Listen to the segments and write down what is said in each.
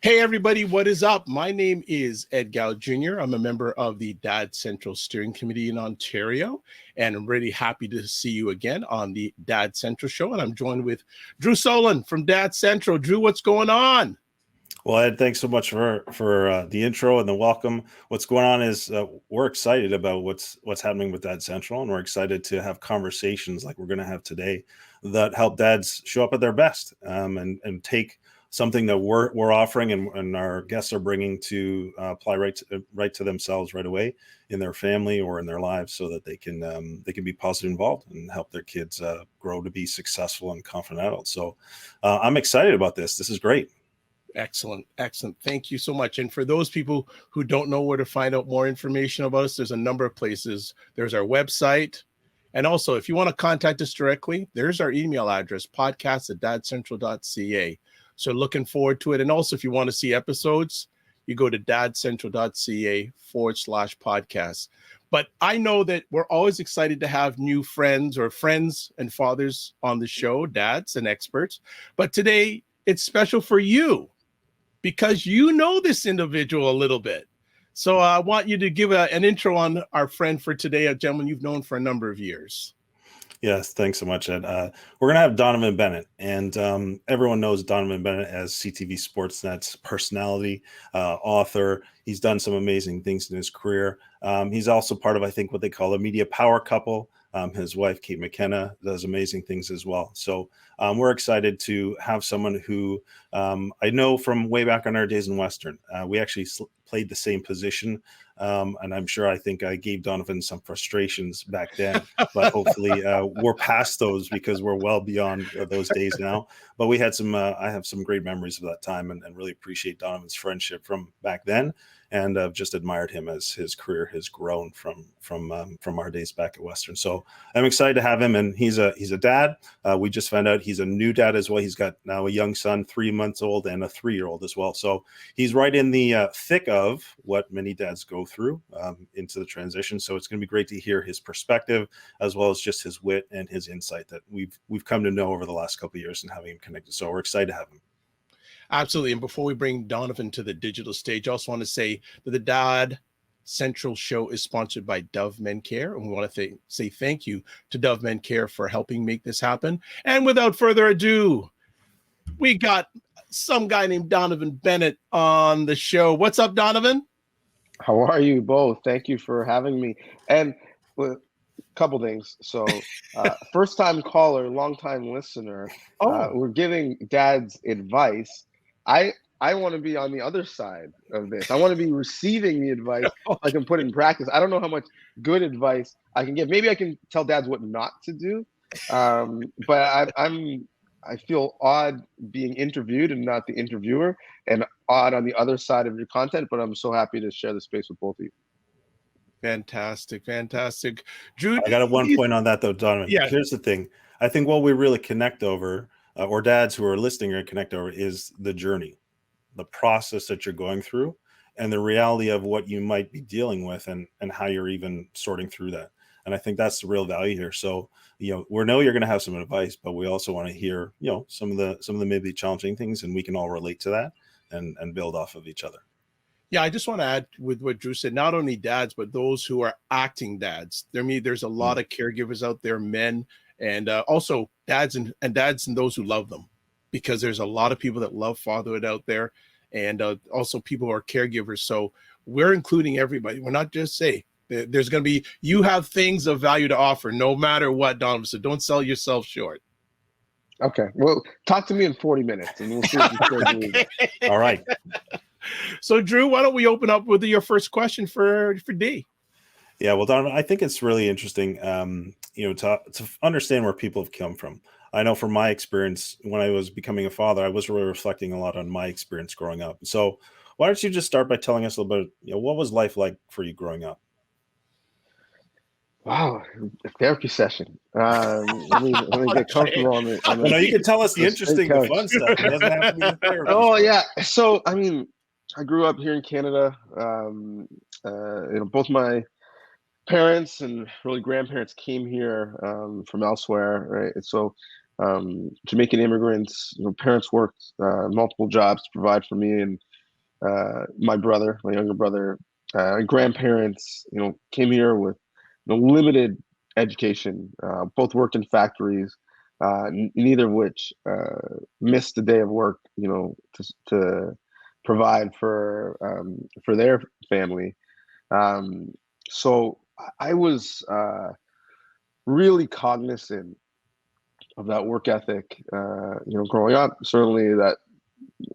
Hey, everybody, what is up? My name is Ed Gow Jr. I'm a member of the Dad Central Steering Committee in Ontario, and I'm really happy to see you again on the Dad Central Show. And I'm joined with Drew Solon from Dad Central. Drew, what's going on? Well, Ed, thanks so much for the intro and the welcome. What's going on is we're excited about what's happening with Dad Central, and we're excited to have conversations like we're going to have today that help dads show up at their best and take something that we're offering and our guests are bringing to apply right to themselves right away in their family or in their lives, so that they can be positively involved and help their kids grow to be successful and confident adults. So I'm excited about this. This is great. Excellent. Thank you so much. And for those people who don't know where to find out more information about us, there's a number of places. There's our website. And also, if you want to contact us directly, there's our email address, podcast@dadcentral.ca. So looking forward to it. And also, if you want to see episodes, you go to dadcentral.ca/podcast. But I know that we're always excited to have new friends or friends and fathers on the show, dads and experts. But today, it's special for you, because you know this individual a little bit. So I want you to give an intro on our friend for today, a gentleman you've known for a number of years. Yes, thanks so much, Ed. We're going to have Donnovan Bennett, and everyone knows Donnovan Bennett as CTV Sportsnet's personality, author. He's done some amazing things in his career. He's also part of, I think, what they call a media power couple. His wife, Kate McKenna, does amazing things as well. So we're excited to have someone who I know from way back on our days in Western. We actually played the same position. And I think I gave Donnovan some frustrations back then, but hopefully we're past those because we're well beyond those days now. But we had I have some great memories of that time and really appreciate Donovan's friendship from back then. And I've just admired him as his career has grown from our days back at Western. So I'm excited to have him, and he's a dad. We just found out he's a new dad as well. He's got now a young son, 3 months old, and a 3-year-old as well. So he's right in the thick of what many dads go through into the transition. So it's going to be great to hear his perspective, as well as just his wit and his insight that we've come to know over the last couple of years and having him connected. So we're excited to have him. Absolutely. And before we bring Donnovan to the digital stage, I also want to say that the Dad Central show is sponsored by Dove Men Care. And we want to say thank you to Dove Men Care for helping make this happen. And without further ado, we got some guy named Donnovan Bennett on the show. What's up, Donnovan? How are you both? Thank you for having me. And a couple things. So first-time caller, long-time listener. We're giving dads advice. I want to be on the other side of this. I want to be receiving the advice I can put in practice. I don't know how much good advice I can give. Maybe I can tell dads what not to do. But I feel odd being interviewed and not the interviewer, and odd on the other side of your content. But I'm so happy to share the space with both of you. Fantastic. Drew, I got one point on that though, Donovan. Yeah. Here's the thing. I think what we really connect over, or dads who are listening are connect over, is the journey, the process that you're going through, and the reality of what you might be dealing with and how you're even sorting through that. And I think that's the real value here. So, we know you're going to have some advice, but we also want to hear, some of the maybe challenging things, and we can all relate to that and build off of each other. Yeah, I just want to add with what Drew said, not only dads, but those who are acting dads. There's a lot of caregivers out there, men, and also dads and those who love them, because there's a lot of people that love fatherhood out there, and also people who are caregivers. So we're including everybody. We're not just there's going to be, you have things of value to offer no matter what, Donnovan. So don't sell yourself short. Okay. Well, talk to me in 40 minutes and we'll see if you still believe it. All right. So Drew, why don't we open up with your first question for D? Yeah, well, Donovan, I think it's really interesting, to understand where people have come from. I know from my experience, when I was becoming a father, I was really reflecting a lot on my experience growing up. So why don't you just start by telling us a little bit, what was life like for you growing up? Wow, a therapy session. Let me get comfortable on it. You can tell us the interesting, the fun stuff. It doesn't have to be the therapy. Oh yeah. So I grew up here in Canada. Both my parents and really grandparents came here from elsewhere, right? And so Jamaican immigrants, parents worked multiple jobs to provide for me, and my brother, my younger brother, grandparents, came here with limited education. Both worked in factories, neither of which missed a day of work, to provide for their family. So I was really cognizant of that work ethic, growing up. Certainly that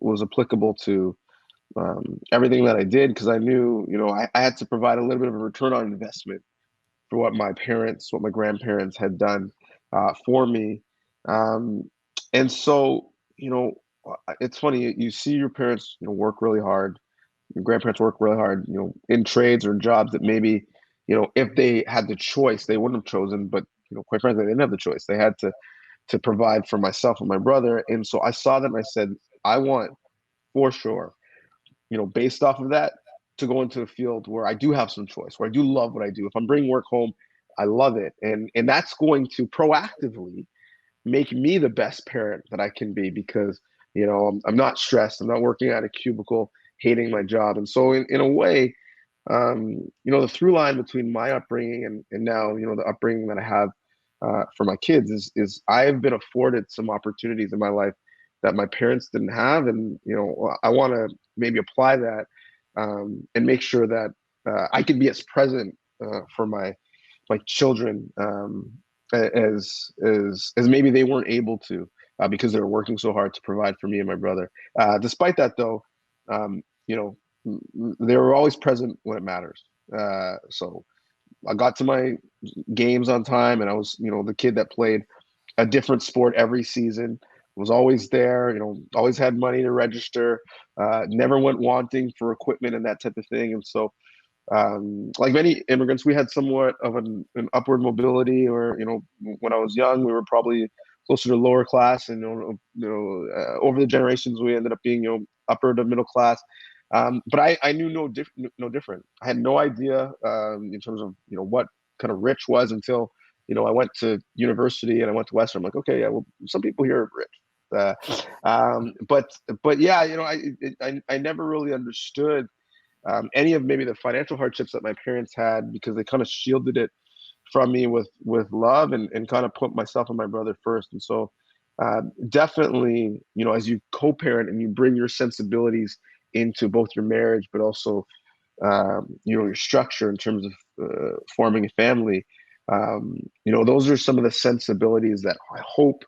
was applicable to everything that I did, because I knew, I had to provide a little bit of a return on investment for what my grandparents had done for me. Um, and so, it's funny, you see your parents, work really hard. Your grandparents work really hard, in trades or jobs that maybe, if they had the choice, they wouldn't have chosen. But, quite frankly, they didn't have the choice. They had to provide for myself and my brother. And so I saw them, I said, I want for sure, based off of that, to go into a field where I do have some choice, where I do love what I do. If I'm bringing work home, I love it. And that's going to proactively make me the best parent that I can be, because, I'm not stressed. I'm not working at a cubicle, hating my job. And so in a way, the through line between my upbringing and now, the upbringing that I have for my kids is I've been afforded some opportunities in my life that my parents didn't have. And, I want to maybe apply that, and make sure that I can be as present for my children, as maybe they weren't able to, because they were working so hard to provide for me and my brother. Despite that, though, they were always present when it matters. So I got to my games on time, and I was, the kid that played a different sport every season, was always there, always had money to register, never went wanting for equipment and that type of thing. And so, like many immigrants, we had somewhat of an upward mobility, or, when I was young, we were probably closer to lower class, and, over the generations, we ended up being, upper to middle class. But I knew no different. I had no idea, in terms of, what kind of rich was, until, I went to university and I went to Western. I'm like, okay, yeah, well, some people here are rich. But yeah, I never really understood any of maybe the financial hardships that my parents had, because they kind of shielded it from me with love, and kind of put myself and my brother first. And so, definitely, as you co-parent and you bring your sensibilities into both your marriage, but also, your structure in terms of forming a family, those are some of the sensibilities that I hope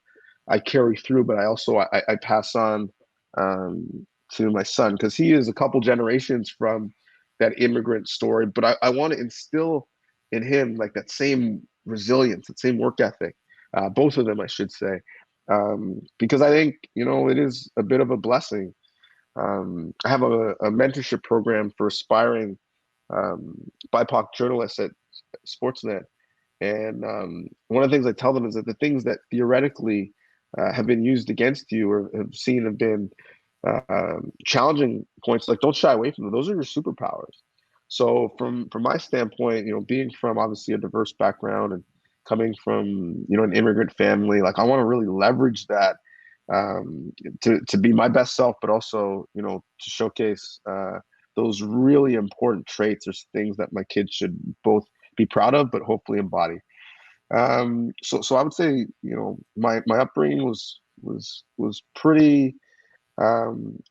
I carry through, but I also I pass on, to my son, because he is a couple generations from that immigrant story. But I want to instill in him like that same resilience, that same work ethic, both of them, I should say, because I think, it is a bit of a blessing. I have a mentorship program for aspiring BIPOC journalists at Sportsnet. And one of the things I tell them is that the things that theoretically have been used against you, or have been challenging points, like, don't shy away from them. Those are your superpowers. So from my standpoint, being from obviously a diverse background and coming from, an immigrant family, like, I want to really leverage that, to be my best self, but also, to showcase those really important traits or things that my kids should both be proud of, but hopefully embody. So I would say, my upbringing was pretty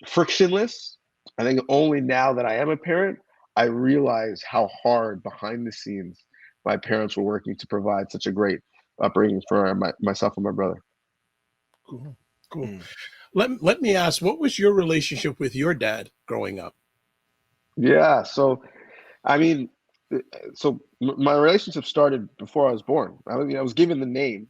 frictionless. I think only now that I am a parent, I realize how hard behind the scenes my parents were working to provide such a great upbringing for myself and my brother. Cool. Cool. Let me ask, what was your relationship with your dad growing up? Yeah. So, I mean, my relationship started before I was born. I mean, I was given the name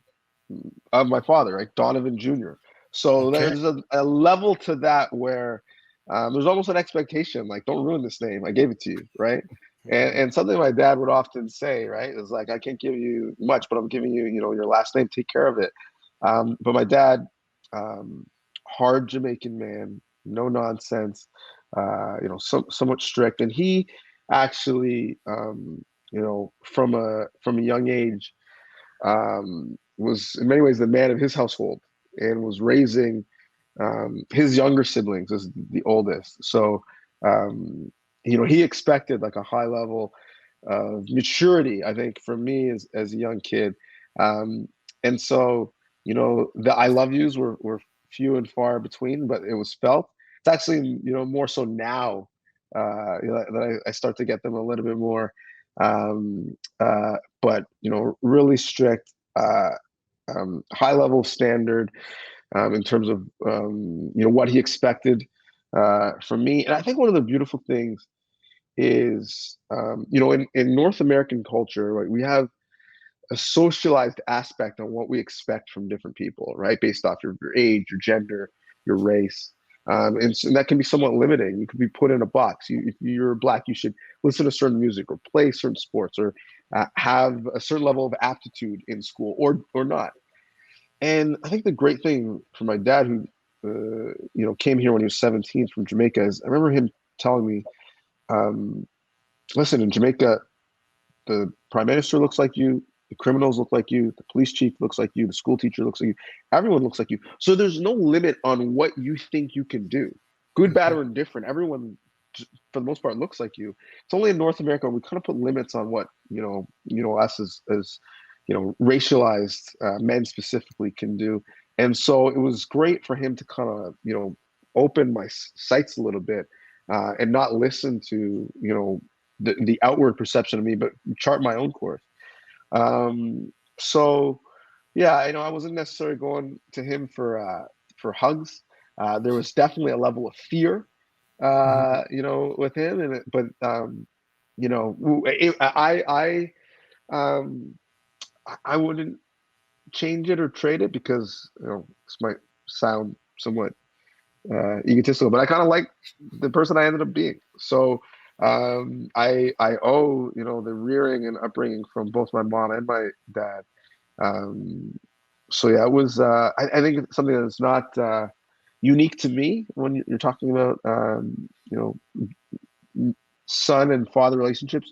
of my father, right? Donnovan Jr. So Okay. there's a level to that where there's almost an expectation, like, don't ruin this name. I gave it to you, right? And something my dad would often say, right, is like, I can't give you much, but I'm giving you, your last name. Take care of it. But my dad, hard Jamaican man, no nonsense, somewhat strict, and he actually, from a young age, was in many ways the man of his household, and was raising his younger siblings as the oldest. So he expected like a high level of maturity, I think, from me as a young kid. And so, the I love yous were few and far between, but it was felt. It's actually, more so now that I start to get them a little bit more. But, really strict, high level standard in terms of, what he expected from me. And I think one of the beautiful things is, in North American culture, right, we have a socialized aspect on what we expect from different people, right? Based off your age, your gender, your race. And that can be somewhat limiting. You could be put in a box. If you're black, you should listen to certain music or play certain sports or have a certain level of aptitude in school or not. And I think the great thing for my dad, who came here when he was 17 from Jamaica, is I remember him telling me, listen, in Jamaica, the prime minister looks like you, the criminals look like you, the police chief looks like you, the school teacher looks like you, everyone looks like you. So there's no limit on what you think you can do, good, bad, or indifferent. Everyone, for the most part, looks like you. It's only in North America we kind of put limits on what us as racialized men specifically can do. And so it was great for him to kind of open my sights a little bit and not listen to the outward perception of me, but chart my own course. So yeah, I wasn't necessarily going to him for hugs. There was definitely a level of fear, with him, I wouldn't change it or trade it because this might sound somewhat egotistical, but I kind of like the person I ended up being. So I owe the rearing and upbringing from both my mom and my dad. So yeah, it was. I think it's something that's not unique to me when you're talking about son and father relationships.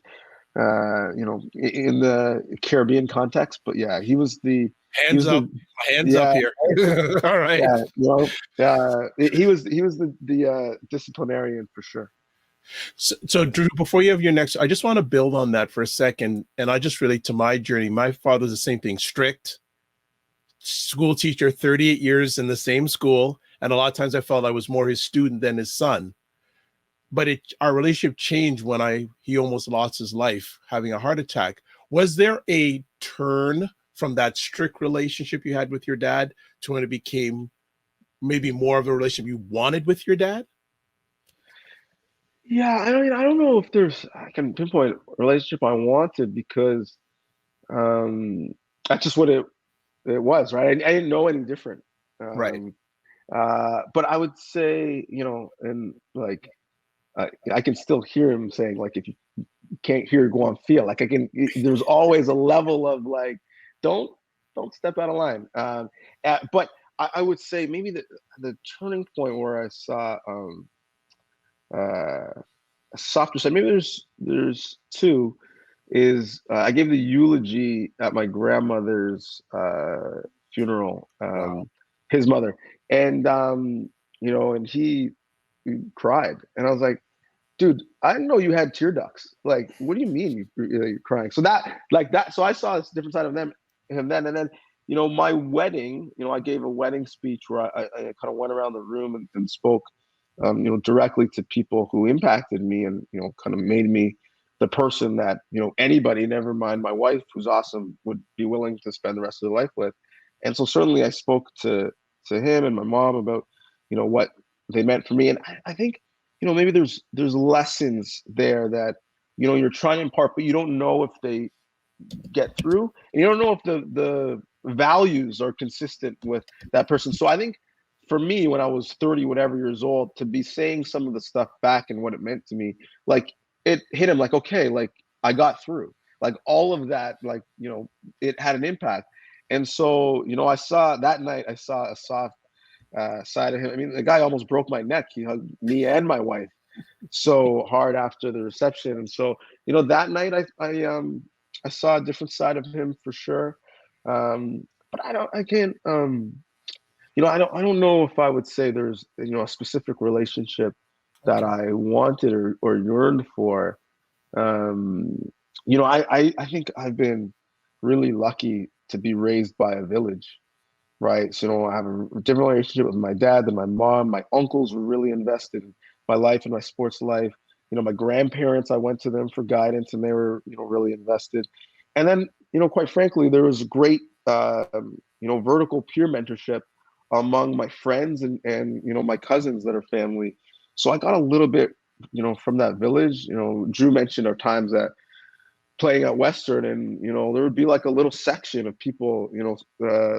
In the Caribbean context, but yeah, he was the Hands up, hands up here. All right. He was the disciplinarian for sure. So Drew, before you have your next, I just want to build on that for a second, and I just relate to my journey. My father's the same thing, strict school teacher, 38 years in the same school, and a lot of times I felt I was more his student than his son. But our relationship changed when he almost lost his life having a heart attack. Was there a turn from that strict relationship you had with your dad to when it became maybe more of a relationship you wanted with your dad? Yeah, I don't know if I can pinpoint a relationship I wanted because that's just what it was, right? I didn't know any different. Right. But I would say, and like, I can still hear him saying, like, if you can't hear, go on, feel. Like there's always a level of like, don't step out of line. But I would say maybe the turning point where I saw a softer side, maybe there's two, is I gave the eulogy at my grandmother's funeral, Wow. his mother, and and he cried, and I was like, dude, I didn't know you had tear ducts. Like, what do you mean you're crying? So so I saw this different side of him then, and then, my wedding, I gave a wedding speech where I kind of went around the room and spoke, directly to people who impacted me and, kind of made me the person that, anybody, never mind my wife, who's awesome, would be willing to spend the rest of their life with. And so certainly I spoke to him and my mom about, what they meant for me. And I think, maybe there's lessons there that, you're trying to impart, but you don't know if they get through, and you don't know if the values are consistent with that person. So I think for me, when I was 30 whatever years old, to be saying some of the stuff back and what it meant to me, like, it hit him like, okay, like, I got through, like, all of that, like, it had an impact. And so, I saw that night, I saw a soft side of him. I mean, the guy almost broke my neck. He hugged me and my wife so hard after the reception. And so, that night I saw a different side of him for sure. But I don't know if I would say there's, a specific relationship that Okay. I wanted or yearned for. Um, I think I've been really lucky to be raised by a village, right? So, I have a different relationship with my dad than my mom. My uncles were really invested in my life and my sports life. My grandparents, I went to them for guidance and they were, really invested. And then, quite frankly, there was great, vertical peer mentorship among my friends and, my cousins that are family. So I got a little bit, from that village. Drew mentioned our times at playing at Western, and there would be like a little section of people,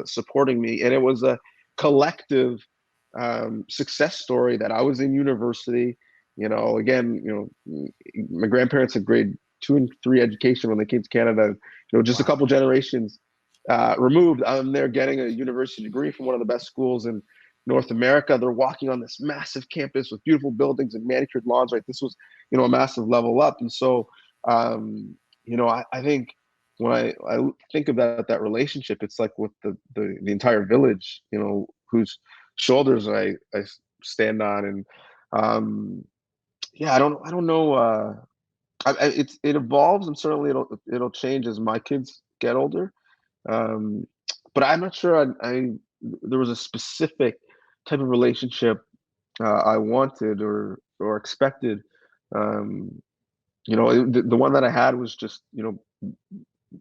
supporting me, and it was a collective success story that I was in university. Again, my grandparents had grade 2 and 3 education when they came to Canada. Just a Wow. couple generations removed. I'm there getting a university degree from one of the best schools in North America. They're walking on this massive campus with beautiful buildings and manicured lawns. Right, this was a massive level up, and so. I think when I think about that relationship, it's like with the entire village, whose shoulders I stand on, and yeah, I don't know. It evolves, and certainly it'll change as my kids get older. Um, but I'm not sure there was a specific type of relationship I wanted or expected. Um, the one that I had was just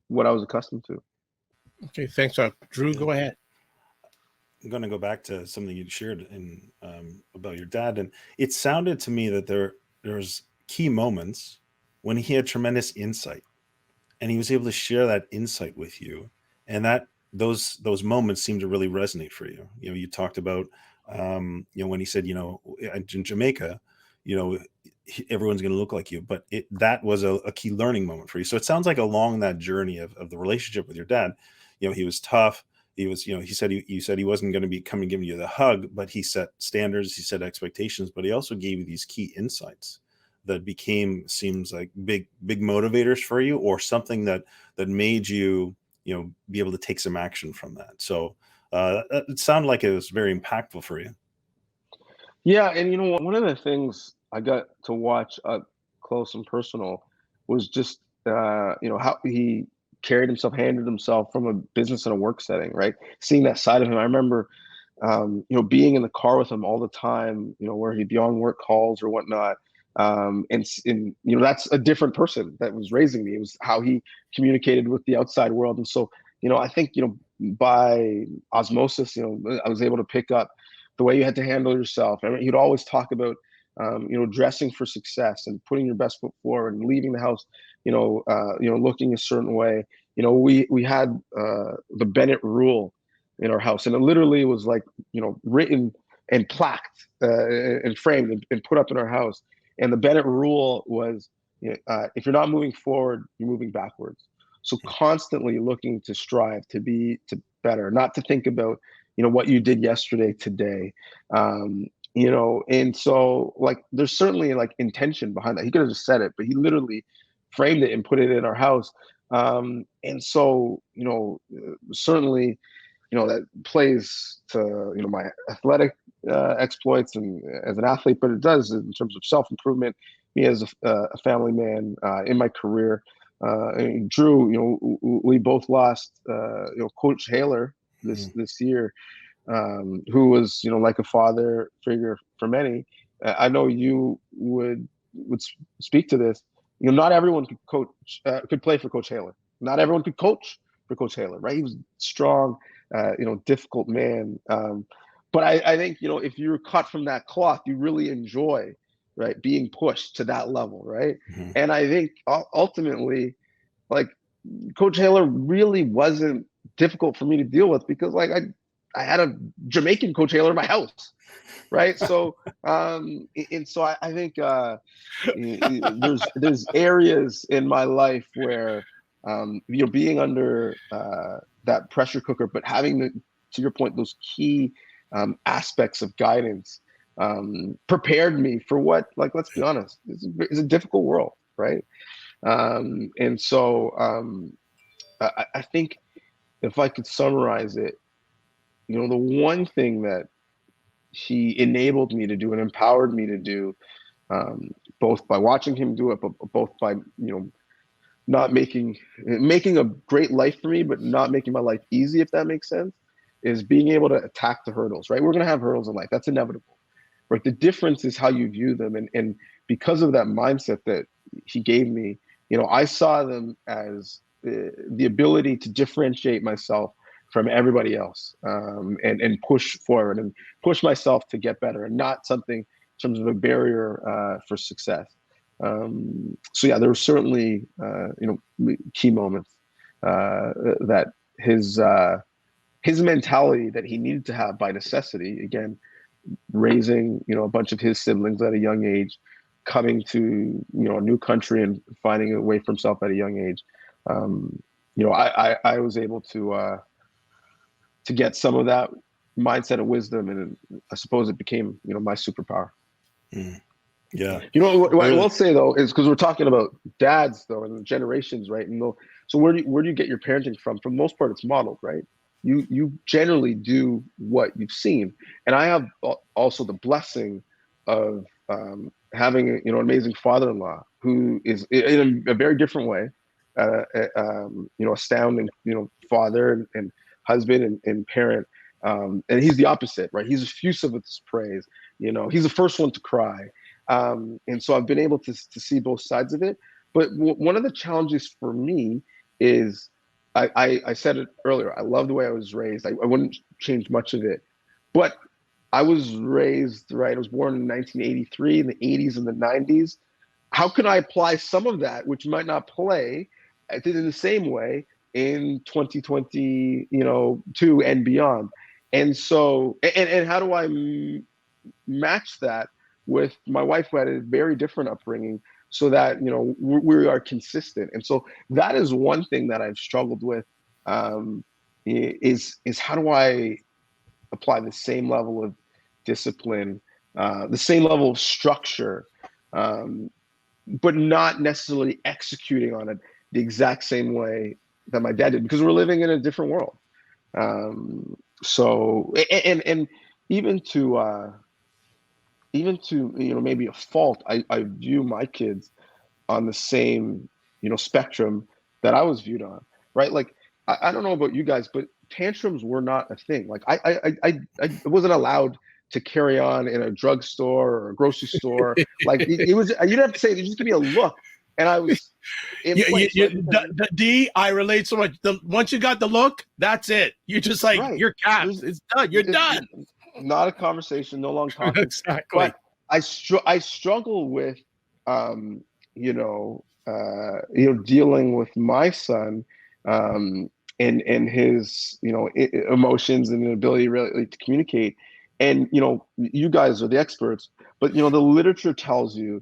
what I was accustomed to. Okay. Thanks, Drew. Yeah. Go ahead. I'm going to go back to something you shared in about your dad, and it sounded to me that there's key moments when he had tremendous insight, and he was able to share that insight with you, and that those moments seem to really resonate for you. You talked about when he said in Jamaica, everyone's going to look like you, but that was a key learning moment for you. So it sounds like along that journey of the relationship with your dad, he was tough. He was, he said you said he wasn't going to be coming giving you the hug, but he set standards, he set expectations, but he also gave you these key insights that seems like big motivators for you, or something that made you be able to take some action from that. So it sounded like it was very impactful for you. Yeah, and one of the things I got to watch up close and personal was just how he carried himself, handled himself from a business and a work setting, right? Seeing that side of him. I remember being in the car with him all the time, where he'd be on work calls or whatnot. And that's a different person that was raising me. It was how he communicated with the outside world. And so, I think, by osmosis, I was able to pick up the way you had to handle yourself. I mean, he'd always talk about, dressing for success and putting your best foot forward and leaving the house, looking a certain way. We had the Bennett rule in our house, and it literally was like, written and plaqued and framed and put up in our house. And the Bennett rule was, if you're not moving forward, you're moving backwards. So constantly looking to strive to better, not to think about, what you did yesterday, today. And so like there's certainly like intention behind that. He could have just said it, but he literally framed it and put it in our house. And so, certainly, that plays to, my athletic exploits and as an athlete, but it does in terms of self-improvement, me as a family man in my career. And Drew, we both lost, Coach Haler this year, who was, like a father figure for many. I know you would speak to this. Not everyone could play for Coach Haler. Not everyone could coach for Coach Haler, right? He was strong, difficult man. But I think, if you're cut from that cloth, you really enjoy, right, being pushed to that level, right? Mm-hmm. And I think ultimately, like, Coach Haler really wasn't difficult for me to deal with because, like, I had a Jamaican Coach Haler in my house, right? So, and so I think there's areas in my life where, being under that pressure cooker, but having to your point, those key aspects of guidance prepared me for what, like, let's be honest, it's a difficult world, right? And so I think if I could summarize it, the one thing that he enabled me to do and empowered me to do both by watching him do it, but both by, not making a great life for me, but not making my life easy, if that makes sense, is being able to attack the hurdles, right? We're going to have hurdles in life. That's inevitable, right? The difference is how you view them. And because of that mindset that he gave me, I saw them as the ability to differentiate myself from everybody else, and push forward and push myself to get better, and not something in terms of a barrier for success. So yeah, there were certainly key moments that his mentality that he needed to have by necessity, again, raising a bunch of his siblings at a young age, coming to a new country and finding a way for himself at a young age. I was able to get some of that mindset of wisdom, and I suppose it became my superpower. Yeah. What I will say though is, because we're talking about dads though and generations, right? And so where do you get your parenting from? For the most part, it's modeled, right? You generally do what you've seen, and I have also the blessing of having an amazing father-in-law who is in a very different way, astounding, father and husband and parent, and he's the opposite, right? He's effusive with his praise. He's the first one to cry. And so I've been able to see both sides of it. But one of the challenges for me is, I said it earlier, I love the way I was raised. I wouldn't change much of it. But I was raised, right? I was born in 1983, in the 80s and the 90s. How can I apply some of that, which might not play in the same way in 2022 and beyond? And so, and how do I match that with my wife, who had a very different upbringing, so that we are consistent? And so that is one thing that I've struggled with, is how do I apply the same level of discipline, the same level of structure, but not necessarily executing on it the exact same way that my dad did, because we're living in a different world. So and even to maybe a fault, I view my kids on the same spectrum that I was viewed on, right? Like I don't know about you guys, but tantrums were not a thing. Like I wasn't allowed to carry on in a drugstore or a grocery store. Like it was, you didn't have to say it, just give me a look, and I was in place. D, I relate so much. Once you got the look, that's it. You're just like, right. You're capped. It's done. You're done. Not a conversation, no long talking. Exactly. But I struggle with dealing with my son, and his emotions and ability really to communicate. And you guys are the experts, but the literature tells you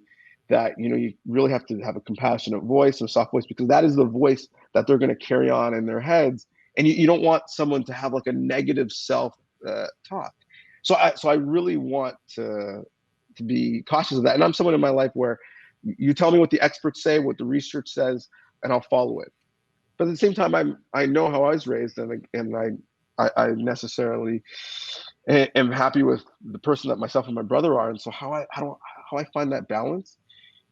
that you really have to have a compassionate voice or soft voice, because that is the voice that they're going to carry on in their heads, and you don't want someone to have like a negative self talk. So I really want to be cautious of that. And I'm someone in my life where you tell me what the experts say, what the research says, and I'll follow it. But at the same time, I know how I was raised, and I necessarily am happy with the person that myself and my brother are. And so how I find that balance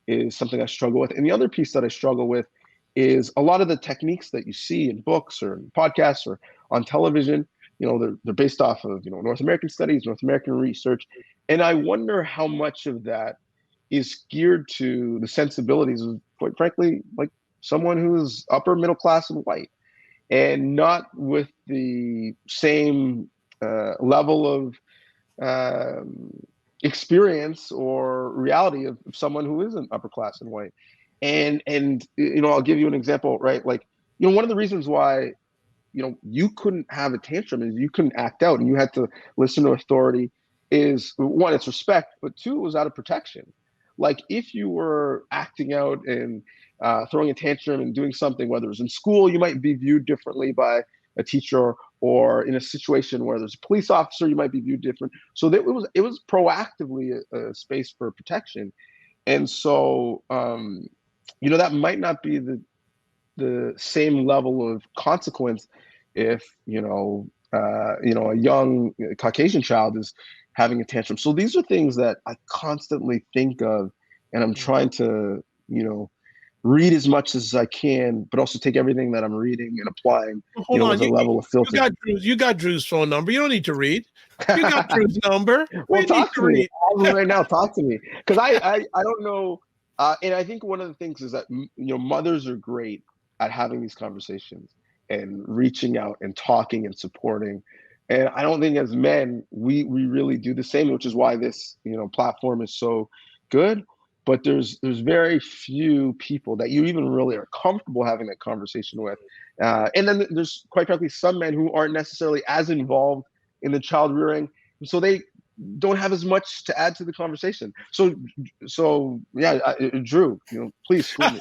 is something I struggle with. And the other piece that I struggle with is a lot of the techniques that you see in books or in podcasts or on television. They're based off of North American studies, North American research, and I wonder how much of that is geared to the sensibilities of, quite frankly, like someone who's upper middle class and white, and not with the same level of experience or reality of someone who isn't upper class and white. And I'll give you an example, right? Like one of the reasons why you couldn't have a tantrum is you couldn't act out and you had to listen to authority, is one, it's respect, but two, it was out of protection. Like if you were acting out and throwing a tantrum and doing something, whether it was in school, you might be viewed differently by a teacher, or in a situation where there's a police officer, you might be viewed different. So that it was proactively a space for protection. And so, that might not be the same level of consequence if a young Caucasian child is having a tantrum. So these are things that I constantly think of and I'm trying to, read as much as I can, but also take everything that I'm reading and applying, Hold on, with a level of filter. you got Drew's phone number. You don't need to read. You got Drew's number. Well, We talk need to me. read. I have it right now. Talk to me, because I don't know, and I think one of the things is that mothers are great at having these conversations and reaching out and talking and supporting, and I don't think as men we really do the same, which is why this platform is so good. But there's very few people that you even really are comfortable having that conversation with, and then there's quite frankly some men who aren't necessarily as involved in the child rearing, so they don't have as much to add to the conversation. So yeah, Drew, please school me.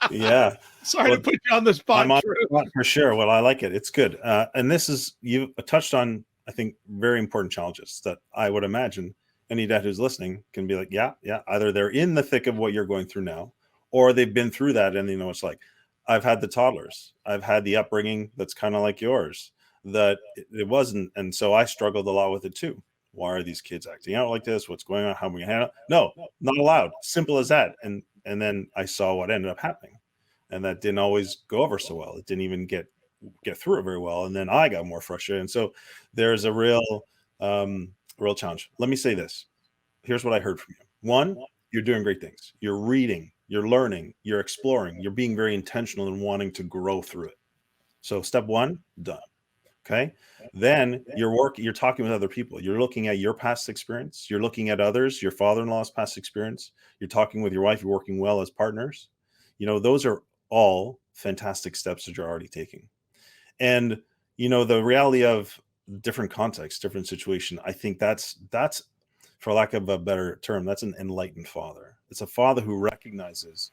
Yeah. Sorry to put you on the spot, I'm on Drew. the spot for sure. Well, I like it. It's good. And this is, you touched on, I think, very important challenges that I would imagine any dad who's listening can be like, yeah, either they're in the thick of what you're going through now, or they've been through that and they know it's like. I've had the toddlers. I've had the upbringing that's kind of like yours, that it wasn't. And so I struggled a lot with it too. Why are these kids acting out like this? What's going on? How are we handle it? No, not allowed. Simple as that. And then I saw what ended up happening. And that didn't always go over so well. It didn't even get through it very well. And then I got more frustrated. And so there's a real challenge. Let me say this. Here's what I heard from you. One, you're doing great things. You're reading, you're learning, you're exploring, you're being very intentional in wanting to grow through it. So step one, done. Okay. Then you're talking with other people. You're looking at your past experience. You're looking at others, your father-in-law's past experience. You're talking with your wife. You're working well as partners. Those are all fantastic steps that you're already taking. And, the reality of different contexts, different situation, I think that's, for lack of a better term, that's an enlightened father. It's a father who recognizes,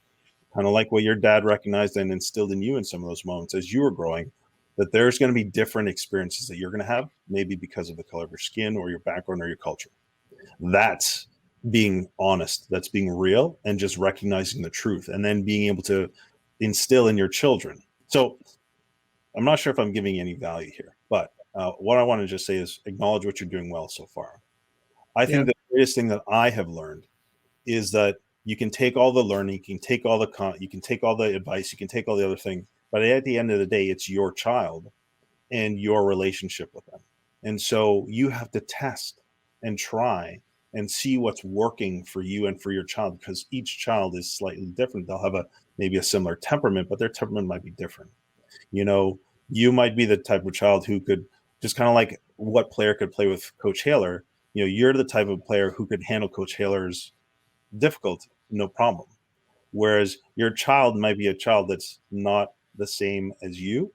kind of like what your dad recognized and instilled in you in some of those moments as you were growing, that there's going to be different experiences that you're going to have, maybe because of the color of your skin or your background or your culture. That's being honest. That's being real and just recognizing the truth, and then being able to instill in your children. So I'm not sure if I'm giving any value here, but what I want to just say is acknowledge what you're doing well so far. I think the greatest thing that I have learned is that you can take all the learning, you can take all the advice, you can take all the other things, but at the end of the day, it's your child and your relationship with them. And so you have to test and try and see what's working for you and for your child, because each child is slightly different. They'll have maybe a similar temperament, but their temperament might be different. You might be the type of child who could, just kind of like what player could play with Coach Haler. You're the type of player who could handle Coach Haler's difficulty, no problem. Whereas your child might be a child that's not the same as you.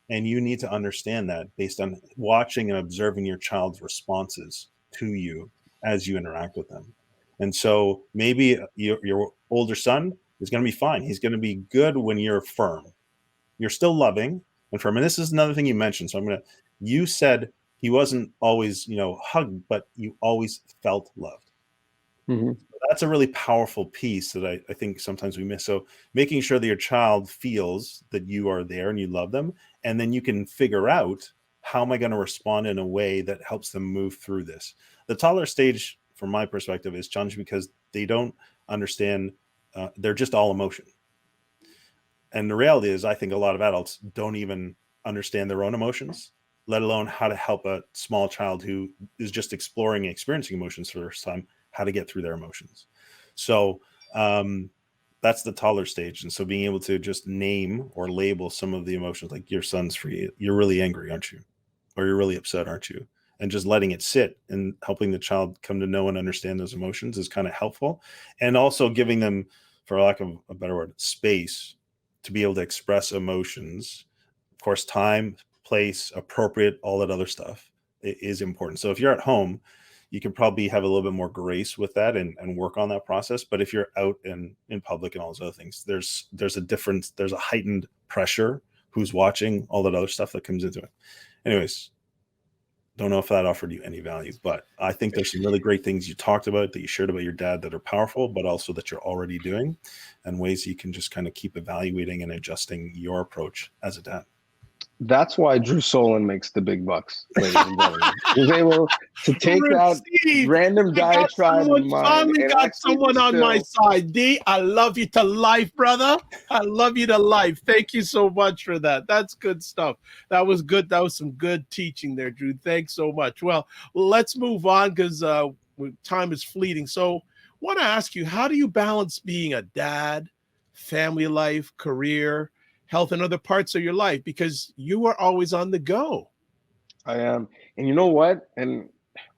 And you need to understand that based on watching and observing your child's responses to you as you interact with them. And so maybe your older son is going to be fine. He's going to be good when you're firm. You're still loving and firm. And this is another thing you mentioned. So you said he wasn't always, hugged, but you always felt loved. Mm-hmm. That's a really powerful piece that I think sometimes we miss. So making sure that your child feels that you are there and you love them, and then you can figure out, how am I going to respond in a way that helps them move through this? The toddler stage, from my perspective, is challenging because they don't understand. They're just all emotion. And the reality is, I think a lot of adults don't even understand their own emotions, let alone how to help a small child who is just exploring and experiencing emotions for the first time, how to get through their emotions. So that's the toddler stage. And so being able to just name or label some of the emotions, like your son's you're really angry, aren't you? Or you're really upset, aren't you? And just letting it sit and helping the child come to know and understand those emotions is kind of helpful. And also giving them, for lack of a better word, space to be able to express emotions. Of course, time, place, appropriate, all that other stuff is important. So if you're at home, you can probably have a little bit more grace with that and work on that process. But if you're out in public and all those other things, there's a heightened pressure, who's watching, all that other stuff that comes into it. Anyways, don't know if that offered you any value, but I think there's some really great things you talked about, that you shared about your dad, that are powerful, but also that you're already doing, and ways you can just kind of keep evaluating and adjusting your approach as a dad. That's why Drew Solon makes the big bucks, ladies and gentlemen. He's able to take that Steve, random diatribe of mine finally and got actually someone on my distill. side. D, I love you to life, brother. I love you to life. Thank you so much for that. That's good stuff. That was good. That was some good teaching there, Drew. Thanks so much. Well, let's move on because time is fleeting. So, want to ask you, how do you balance being a dad, family life, career, health, and other parts of your life? Because you are always on the go. I am, and you know what? And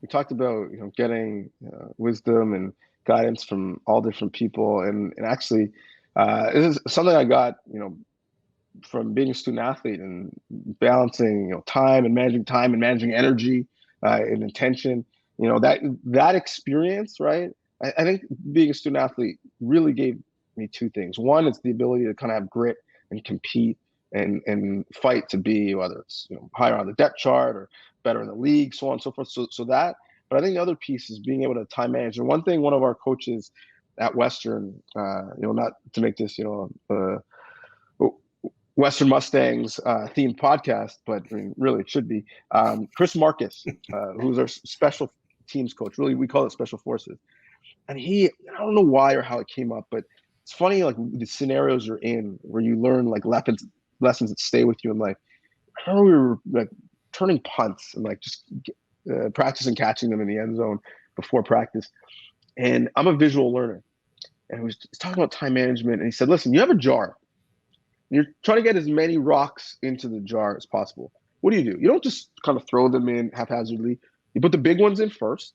we talked about getting wisdom and guidance from all different people, and actually, this is something I got from being a student athlete and balancing time and managing energy and intention. That experience, right? I think being a student athlete really gave me two things. One, it's the ability to kind of have grit and compete and fight to be, whether it's higher on the depth chart or better in the league, so on and so forth. So that, but I think the other piece is being able to time manage. And one thing, one of our coaches at Western, not to make this Western Mustangs themed podcast, but I mean, really it should be. Chris Marcus, who's our special teams coach, really we call it special forces. And I don't know why or how it came up, but it's funny, like the scenarios you're in where you learn like lessons that stay with you in life. I remember we were like turning punts and like just practicing catching them in the end zone before practice. And I'm a visual learner. And he was talking about time management. And he said, listen, you have a jar. You're trying to get as many rocks into the jar as possible. What do? You don't just kind of throw them in haphazardly. You put the big ones in first,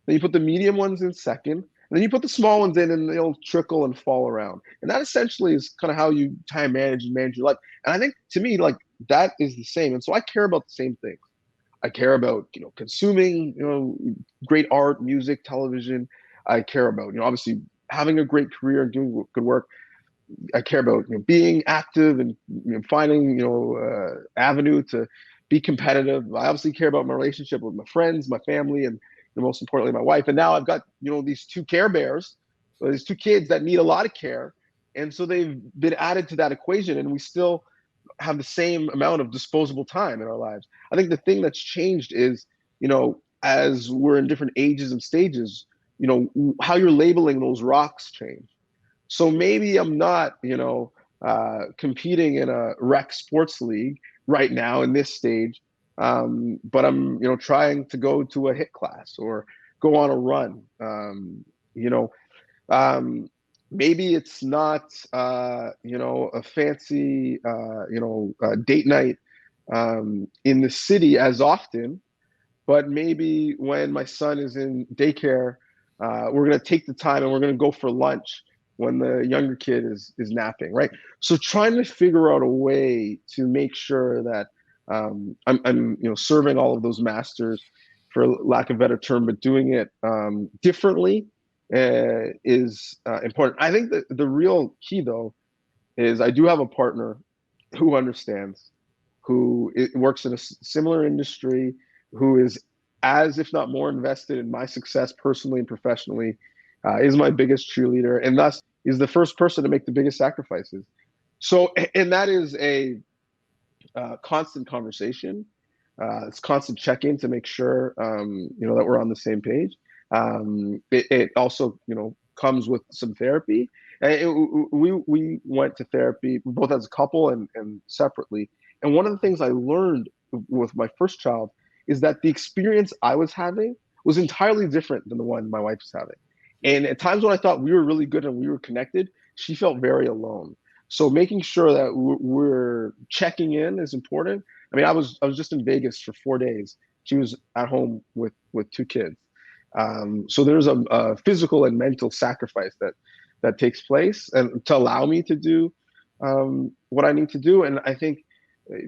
then you put the medium ones in second, and then you put the small ones in and they'll trickle and fall around. And that essentially is kind of how you time manage and manage your life. And I think to me, like that is the same. And so I care about the same things. I care about, consuming, great art, music, television. I care about, obviously having a great career and doing good work. I care about being active and finding avenue to be competitive. I obviously care about my relationship with my friends, my family, and most importantly my wife. And now I've got these two Care Bears, these two kids that need a lot of care, and so they've been added to that equation, and we still have the same amount of disposable time in our lives. I think the thing that's changed is as we're in different ages and stages, how you're labeling those rocks change. So maybe I'm not, competing in a rec sports league right now in this stage, but I'm, trying to go to a HIIT class or go on a run. Maybe it's not, a fancy, date night in the city as often, but maybe when my son is in daycare, we're going to take the time and we're going to go for lunch when the younger kid is napping, right? So trying to figure out a way to make sure that I'm serving all of those masters, for lack of a better term, but doing it differently is important. I think that the real key though is I do have a partner who understands, who works in a similar industry, who is as if not more invested in my success personally and professionally, is my biggest cheerleader, and thus is the first person to make the biggest sacrifices. So, and that is a constant conversation. It's constant check-in to make sure, that we're on the same page. It also, comes with some therapy. We went to therapy both as a couple and separately. And one of the things I learned with my first child is that the experience I was having was entirely different than the one my wife was having. And at times when I thought we were really good and we were connected, she felt very alone. So making sure that we're checking in is important. I mean, I was just in Vegas for 4 days. She was at home with two kids. So there's a physical and mental sacrifice that takes place, and to allow me to do what I need to do. And I think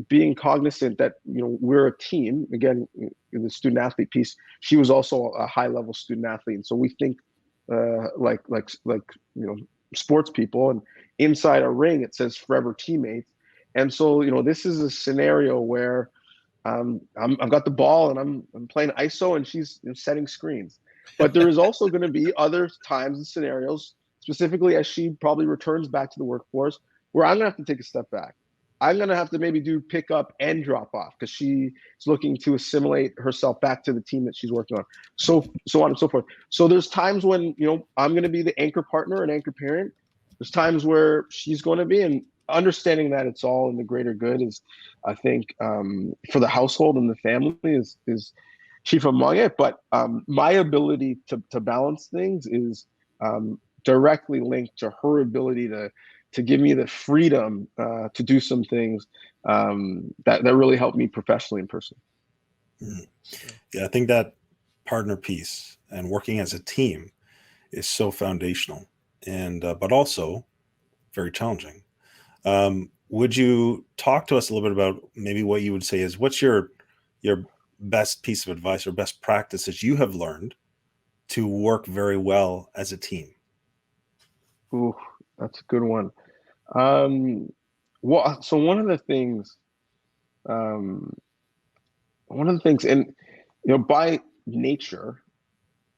being cognizant that we're a team. Again, in the student athlete piece, she was also a high level student athlete, and so we think like sports people. And inside a ring, it says forever teammates. And so this is a scenario where I've got the ball and I'm playing ISO and she's setting screens. But there is also going to be other times and scenarios, specifically as she probably returns back to the workforce, where I'm going to have to take a step back. I'm going to have to maybe do pick up and drop off because she's looking to assimilate herself back to the team that she's working on. So on and so forth. So there's times when, I'm going to be the anchor partner and anchor parent. There's times where she's going to be, and understanding that it's all in the greater good is, I think, for the household and the family is chief among it. But my ability to balance things is directly linked to her ability to give me the freedom to do some things that really help me professionally and personally. Yeah, I think that partner piece and working as a team is so foundational, and but also very challenging. Would you talk to us a little bit about maybe what you would say is what's your best piece of advice or best practices you have learned to work very well as a team? Ooh, that's a good one. Well, so one of the things, and by nature,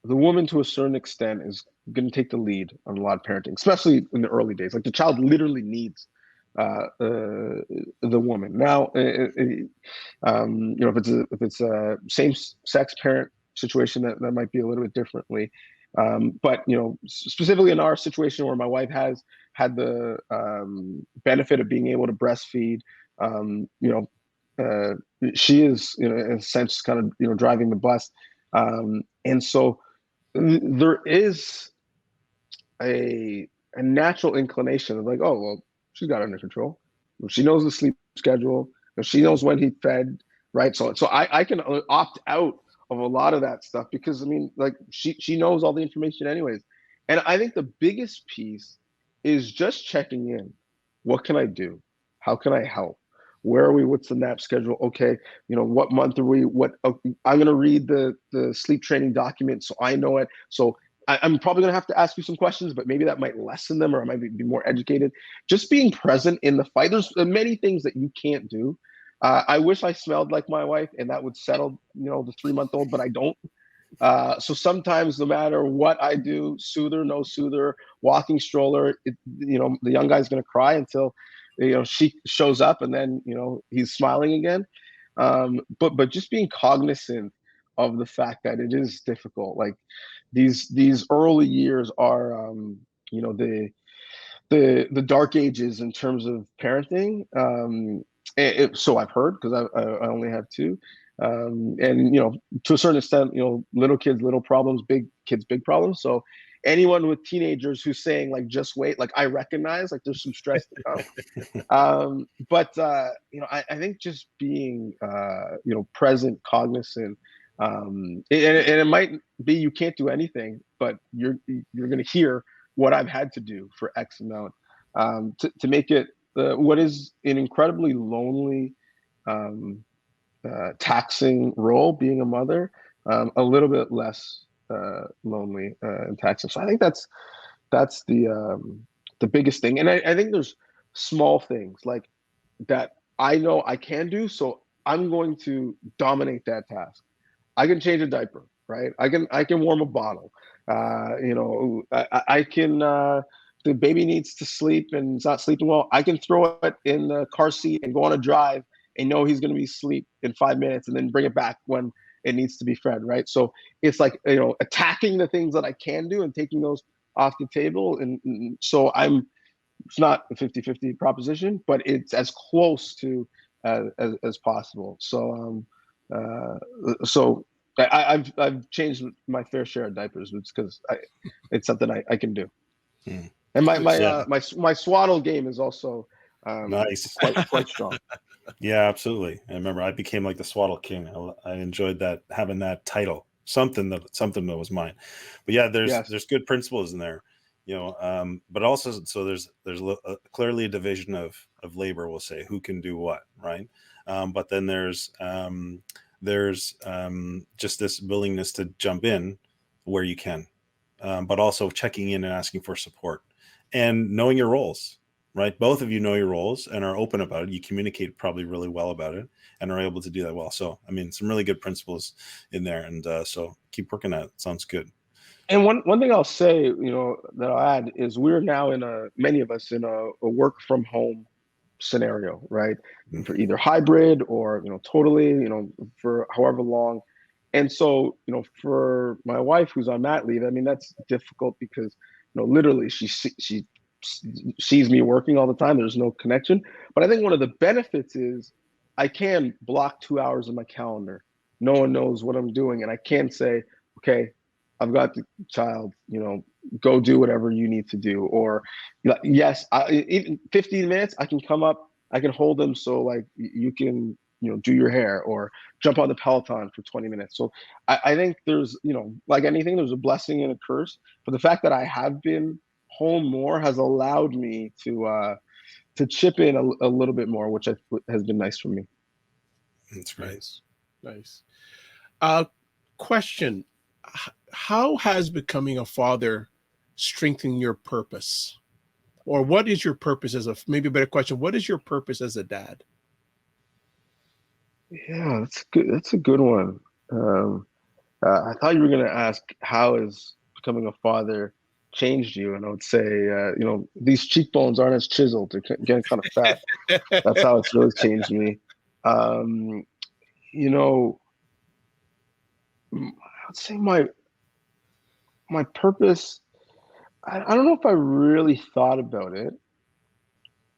the woman to a certain extent is going to take the lead on a lot of parenting, especially in the early days. Like the child literally needs the woman. Now, if it's a same-sex parent situation, that might be a little bit differently. But specifically in our situation where my wife has had the benefit of being able to breastfeed, she is, in a sense, kind of driving the bus, and so there is a natural inclination of like, oh well, she's got it under control. She knows the sleep schedule. She knows when he fed, right? So I can opt out of a lot of that stuff because like she knows all the information anyways. And I think the biggest piece is just checking in. What can I do? How can I help? Where are we? What's the nap schedule? Okay, what month are we? I'm going to read the sleep training document so I know it. So I'm probably going to have to ask you some questions, but maybe that might lessen them, or I might be more educated. Just being present in the fight. There's many things that you can't do. I wish I smelled like my wife, and that would settle, the 3-month-old, but I don't. So sometimes, no matter what I do, soother, no soother, walking stroller, the young guy's going to cry until, she shows up, and then, he's smiling again. But just being cognizant of the fact that it is difficult. Like these early years are, the dark ages in terms of parenting. So I've heard, because I only have two. And to a certain extent, little kids, little problems, big kids, big problems. So anyone with teenagers who's saying like just wait, like I recognize like there's some stress to come. But I think just being present, cognizant, and it might be you can't do anything, but you're going to hear what I've had to do for X amount to make it what is an incredibly lonely, taxing role, being a mother, a little bit less lonely and taxing. So I think that's the biggest thing. And I think there's small things like that I know I can do, so I'm going to dominate that task. I can change a diaper, right? I can warm a bottle. I can. The baby needs to sleep and it's not sleeping well. I can throw it in the car seat and go on a drive and know he's going to be asleep in 5 minutes, and then bring it back when it needs to be fed, right? So it's like attacking the things that I can do and taking those off the table. And so it's not a 50-50 proposition, but it's as close to as possible. So I've changed my fair share of diapers. It's because it's something I can do. And my swaddle game is also nice, quite strong. Yeah, absolutely. I remember I became like the swaddle king. I enjoyed that, having that title, something that was mine. But yeah, there's good principles in there, but also, so there's clearly a division of labor. We'll say who can do what, right? But then there's just this willingness to jump in where you can, but also checking in and asking for support and knowing your roles. Right. Both of you know your roles and are open about it. You communicate probably really well about it and are able to do that well. So, some really good principles in there. And so keep working at it. Sounds good. And one thing I'll say, that I'll add is we're now many of us in a work from home scenario, right? Mhm. For either hybrid or, totally, for however long. And so, for my wife who's on mat leave, I mean, that's difficult because, literally she sees me working all the time. There's no connection. But I think one of the benefits is I can block 2 hours in my calendar. No one knows what I'm doing. And I can say, okay, I've got the child, go do whatever you need to do. Or yes, even 15 minutes, I can come up, I can hold them. So like you can, do your hair or jump on the Peloton for 20 minutes. So I think there's, like anything, there's a blessing and a curse. But the fact that I have been home more has allowed me to chip in a little bit more, which has been nice for me. That's great. Nice. Question: how has becoming a father strengthened your purpose, or what is your purpose maybe a better question? What is your purpose as a dad? Yeah, that's good. That's a good one. I thought you were going to ask how has becoming a father changed you, and I would say, these cheekbones aren't as chiseled; they're getting kind of fat. That's how it's really changed me. You know, I'd say my purpose. I don't know if I really thought about it,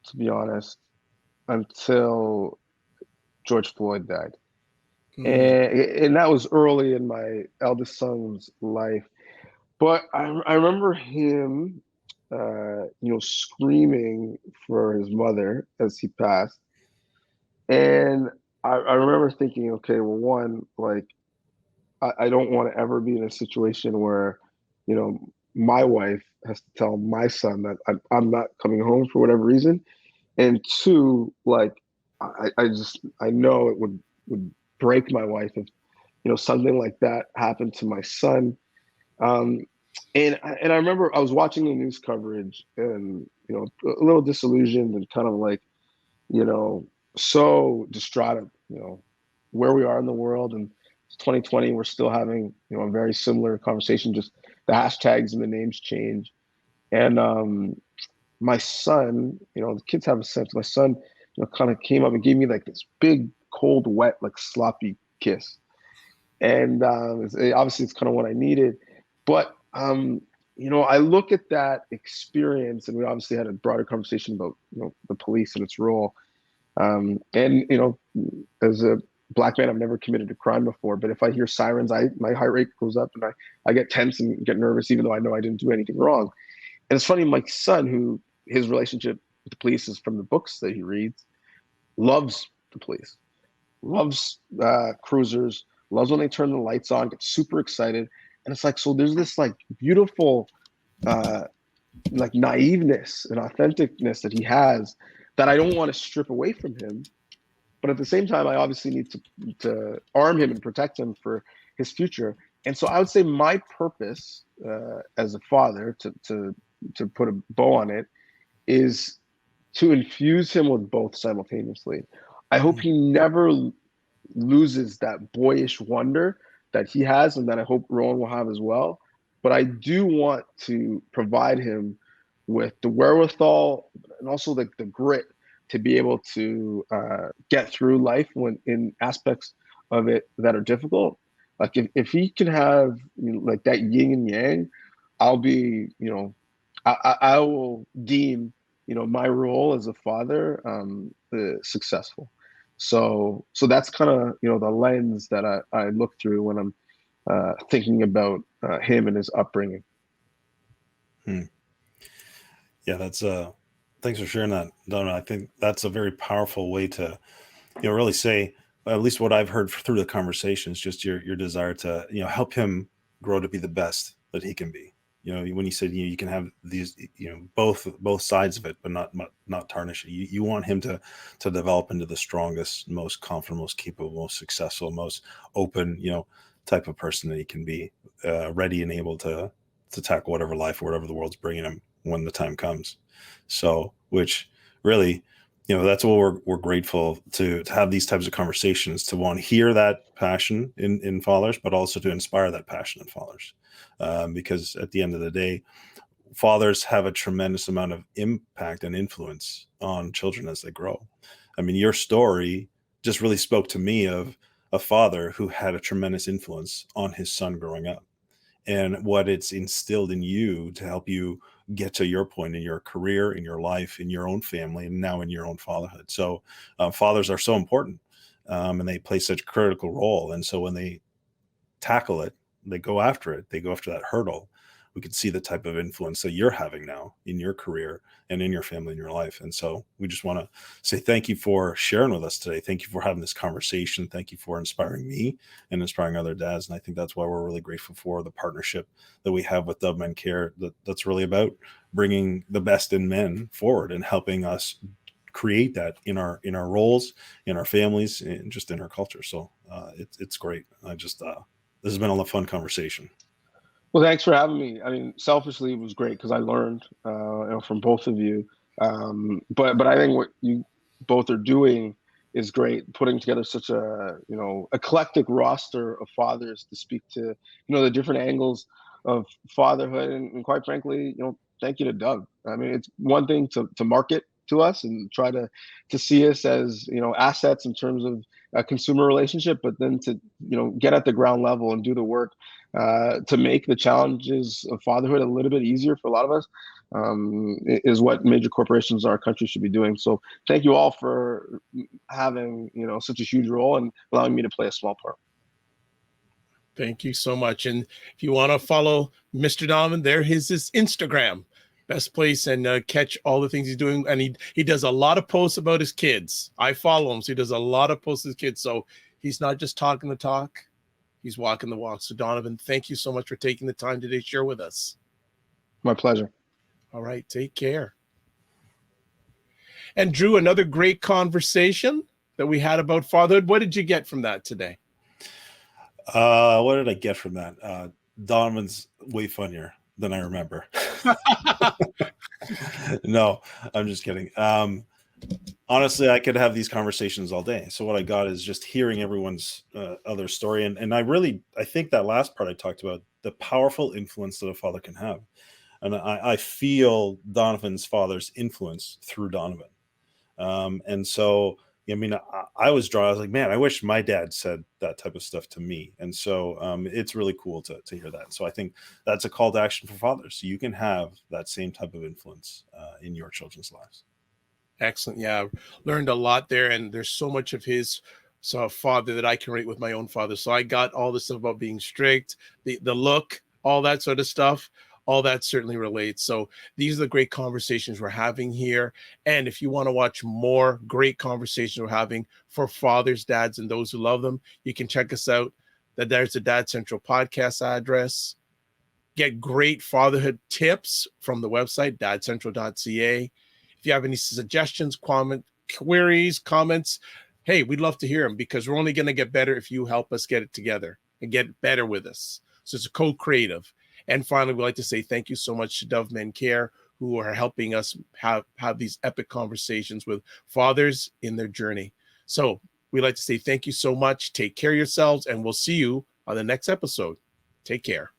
to be honest, until George Floyd died. And that was early in my eldest son's life. But I remember him, screaming for his mother as he passed. And I remember thinking, okay, well, one, like, I don't want to ever be in a situation where, my wife has to tell my son that I'm not coming home for whatever reason. And two, like, I know it would break my wife if, something like that happened to my son. And I remember I was watching the news coverage and, a little disillusioned and kind of like, so distraught, where we are in the world. And it's 2020, we're still having, a very similar conversation, just the hashtags and the names change. And my son, the kids have a sense. My son, kind of came up and gave me like this big, cold, wet, like sloppy kiss. And obviously it's kind of what I needed. But, I look at that experience, and we obviously had a broader conversation about, the police and its role. And, as a Black man, I've never committed a crime before, but if I hear sirens, my heart rate goes up and I get tense and get nervous, even though I know I didn't do anything wrong. And it's funny, my son, who his relationship with the police is from the books that he reads, loves the police, loves cruisers, loves when they turn the lights on, gets super excited. And it's like, so there's this like beautiful, like naiveness and authenticness that he has that I don't want to strip away from him. But at the same time, I obviously need to arm him and protect him for his future. And so I would say my purpose as a father, to put a bow on it, is to infuse him with both simultaneously. I hope he never loses that boyish wonder that he has and that I hope Rowan will have as well. But I do want to provide him with the wherewithal and also the grit to be able to get through life when in aspects of it that are difficult. Like if he can have like that yin and yang, I'll be, I will deem, my role as a father successful. So that's kind of, the lens that I look through when I'm thinking about him and his upbringing. Yeah, that's thanks for sharing that, Donna. I think that's a very powerful way to, really say, at least what I've heard through the conversations, just your desire to, help him grow to be the best that he can be. When you said you can have these, both sides of it, but not tarnish it. You want him to develop into the strongest, most confident, most capable, most successful, most open, type of person that he can be, ready and able to tackle whatever life or whatever the world's bringing him when the time comes. So, which really, that's what we're grateful to have these types of conversations, to want to hear that passion in fathers, but also to inspire that passion in fathers. Because at the end of the day, fathers have a tremendous amount of impact and influence on children as they grow. I mean, your story just really spoke to me of a father who had a tremendous influence on his son growing up, and what it's instilled in you to help you get to your point in your career, in your life, in your own family, and now in your own fatherhood. So fathers are so important, and they play such a critical role. And so when they tackle it, they go after that hurdle, we can see the type of influence that you're having now in your career and in your family, in your life. And so we just want to say thank you for sharing with us today. Thank you for having this conversation. Thank you for inspiring me and inspiring other dads. And I think that's why we're really grateful for the partnership that we have with Dove Men Care. That's really about bringing the best in men forward and helping us create that in our roles, in our families, and just in our culture. So it's great. This has been a fun conversation. Well, thanks for having me. I mean, selfishly, it was great because I learned from both of you. But I think what you both are doing is great, putting together such a eclectic roster of fathers to speak to the different angles of fatherhood, and quite frankly, thank you to Doug. I mean, it's one thing to market to us and try to see us as assets in terms of a consumer relationship, but then to get at the ground level and do the work to make the challenges of fatherhood a little bit easier for a lot of us is what major corporations in our country should be doing. So thank you all for having such a huge role and allowing me to play a small part. Thank you so much. And if you want to follow Mr. Donovan, there is his Instagram. Best place, and catch all the things he's doing. And he does a lot of posts about his kids. I follow him, so he does a lot of posts with his kids. So he's not just talking the talk, he's walking the walk. So Donovan, thank you so much for taking the time today to share with us. My pleasure. All right, take care. And Drew, another great conversation that we had about fatherhood. What did you get from that today? What did I get from that? Donovan's way funnier than I remember. No, I'm just kidding. Honestly, I could have these conversations all day. So what I got is just hearing everyone's other story. And I think that last part I talked about, the powerful influence that a father can have. And I feel Donovan's father's influence through Donovan. And so, I mean, I was like, man, I wish my dad said that type of stuff to me. And so it's really cool to hear that. So I think that's a call to action for fathers. So you can have that same type of influence in your children's lives. Excellent. Yeah, learned a lot there. And there's so much of his father that I can relate with my own father. So I got all this stuff about being strict, the look, all that sort of stuff. All that certainly relates. So these are the great conversations we're having here. And if you want to watch more great conversations we're having for fathers, dads, and those who love them, you can check us out. There's the Dad Central podcast address. Get great fatherhood tips from the website, dadcentral.ca. If you have any suggestions, queries, comments, hey, we'd love to hear them, because we're only going to get better if you help us get it together and get better with us. So it's a co-creative. And finally, we'd like to say thank you so much to Dove Men Care, who are helping us have these epic conversations with fathers in their journey. So we'd like to say thank you so much. Take care of yourselves, and we'll see you on the next episode. Take care.